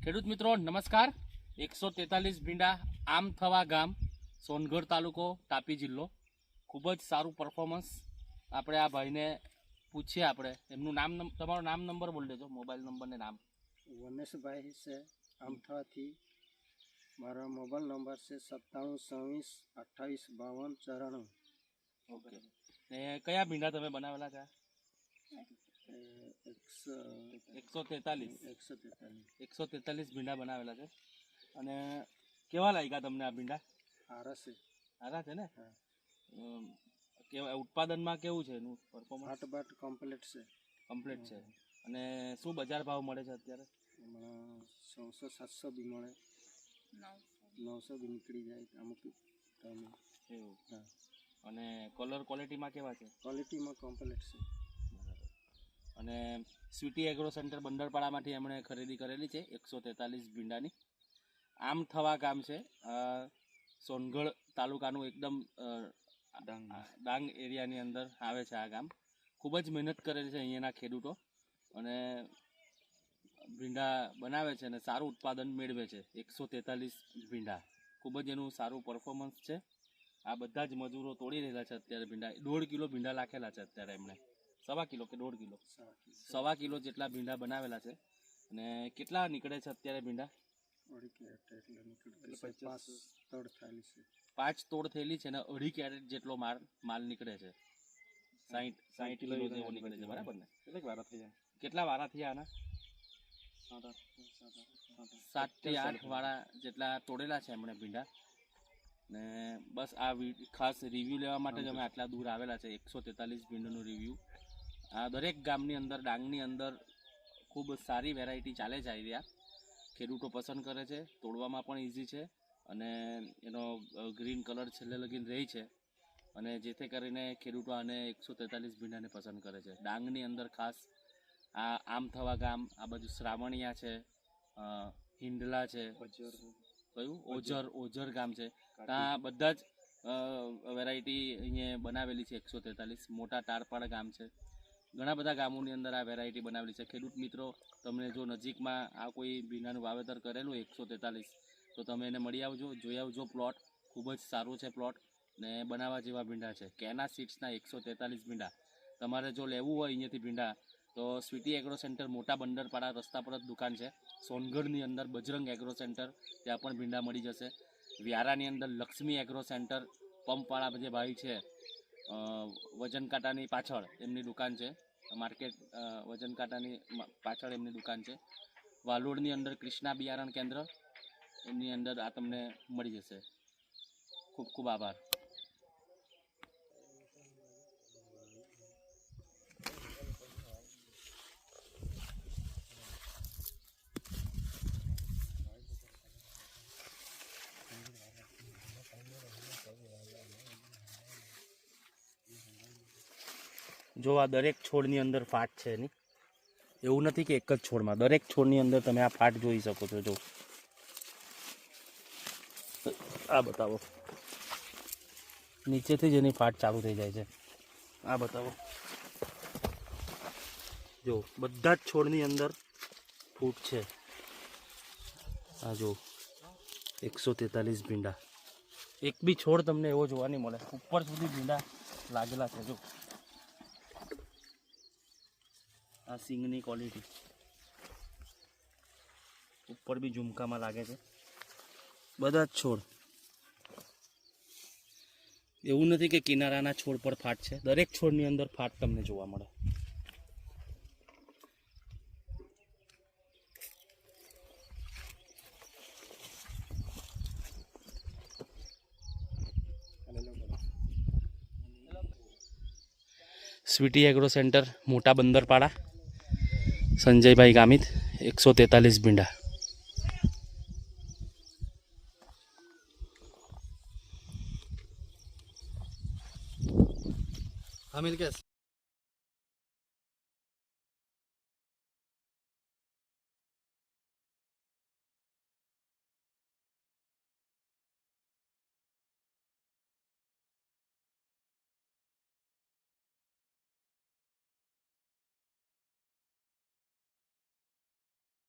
ખેડૂત મિત્રો નમસ્કાર। 143 ભીંડા આમથવા ગામ, સોનગઢ તાલુકો, તાપી જિલ્લો। ખૂબ જ સારું પરફોર્મન્સ। આપણે આ ભાઈને પૂછીએ, આપણે એમનું નામ, તમારું નામ નંબર બોલી દેજો, મોબાઈલ નંબર ને નામ। વનેશભાઈ છે આમથવાથી। મારો મોબાઈલ નંબર છે 9726285294। ઓકે, ને કયા ભીંડા તમે બનાવેલા છે? 143 ભીંડા બનાવેલા છે। અને કેવા લાગ્યા તમને આ ભીંડા? સારા છે ને? કેવા ઉત્પાદનમાં કેવું છે એનું પરફોર્મન્સ? હાટ કમ્પ્લીટ છે। કમ્પ્લીટ છે। અને શું બજાર ભાવ મળે છે અત્યારે? 600-700 બી મળે, 900 બી નીકળી જાય અમુક ટાઈમે એવું। હા, અને કલર ક્વોલિટીમાં કેવા છે? ક્વોલિટીમાં કમ્પ્લીટ છે। અને સ્વીટી એગ્રો સેન્ટર બંદરપાડામાંથી એમણે ખરીદી કરેલી છે 143 ભીંડાની। આમથવા ગામ છે, સોનગઢ તાલુકાનું, એકદમ ડાંગ એરિયાની અંદર આવે છે આ ગામ। ખૂબ જ મહેનત કરેલી છે અહીંયાના ખેડૂતો, અને ભીંડા બનાવે છે અને સારું ઉત્પાદન મેળવે છે। 143 ભીંડા, ખૂબ જ એનું સારું પરફોર્મન્સ છે। આ બધા જ મજૂરો તોડી રહેલા છે અત્યારે ભીંડા। 1.5 કિલો ભીંડા રાખેલા છે અત્યારે એમણે। 1.25 કિલો કે 1.5 કિલો? 1.25 કિલો જેટલા ભીંડા બનાવેલા છે। અને કેટલા નીકળે છે અત્યારે ભીંડા? 5 તોડ થયેલી છે ને 2.5 કેરેટ જેટલો માલ નીકળે છે। 60 કિલો જેવો નીકળે છે, બરાબર ને? કેટલા વારા થયા આના? 7 થી 8 વાળા જેટલા તોડેલા છે એમણે ભીંડા। ને બસ આ ખાસ રિવ્યૂ લેવા માટે જ અમે આટલા દૂર આવેલા છે। 143 ભીંડાનું રિવ્યૂ આ દરેક ગામની અંદર, ડાંગની અંદર ખૂબ સારી વેરાયટી ચાલે છે આ। ખેડૂતો પસંદ કરે છે, તોડવામાં પણ ઇઝી છે, અને એનો ગ્રીન કલર છેલ્લે લગીને રહે છે, અને જેથી કરીને ખેડૂતો આને 143 ભીંડાને પસંદ કરે છે। ડાંગની અંદર ખાસ આ આમથવા ગામ, આ બાજુ શ્રાવણિયા છે, હિંડલા છે, કયું ઓજર ગામ છે, ત્યાં બધા જ વેરાયટી અહીંયા બનાવેલી છે 143। મોટા તારપાડ ગામ છે, ઘણા બધા ગામોની અંદર આ વેરાયટી બનાવેલી છે। ખેડૂત મિત્રો, તમને જો નજીકમાં આ કોઈ ભીંડાનું વાવેતર કરેલું 143, તો તમે એને મળી આવજો, જોઈ આવજો પ્લોટ। ખૂબ જ સારું છે પ્લોટ, ને બનાવવા જેવા ભીંડા છે। કેના સીડ્સના 143 ભીંડા તમારે જો લેવું હોય અહીંયાથી ભીંડા, તો સ્વીટી એગ્રો સેન્ટર, મોટા બંદરપાડા રસ્તા પર જ દુકાન છે। સોનગઢની અંદર બજરંગ એગ્રો સેન્ટર, ત્યાં પણ ભીંડા મળી જશે। વ્યારાની અંદર લક્ષ્મી એગ્રો સેન્ટર, પંપવાળા જે ભાઈ છે, વજન કાંટાની પાછળ એમની દુકાન છે, માર્કેટ વજન કાંટાની પાછળ એમની દુકાન છે। વાલોડની અંદર કૃષ્ણા બિયારણ કેન્દ્ર, એમની અંદર આ તમને મળી જશે। ખૂબ ખૂબ આભાર। જો આ દરેક છોડની અંદર ફાટ છે એની, એવું નથી કે એક જ છોડમાં, દરેક છોડની અંદર તમે આ ફાટ જોઈ શકો છો। જો આ બતાવો, નીચેથી જ એની ફાટ ચાલુ થઈ જાય છે। આ બતાવો, જો બધા જ છોડની અંદર ફૂટ છે। આ જો 143 ભીંડા, એક બી છોડ તમને એવો જોવા નહીં મળે, ઉપર સુધી ભીંડા લાગેલા છે। જો આ સિંગની ક્વોલિટી, ઉપર બી ઝુમકામાં લાગે છે બધા જ છોડ। એવું નથી કે કિનારાના છોડ પર ફાટ છે, દરેક છોડની અંદર ફાટ તમને જોવા મળે। સ્વીટી એગ્રો સેન્ટર, મોટા બંદરપાડા, સંજયભાઈ ગામિત, 143 ભીંડા। હા મિલકેશ।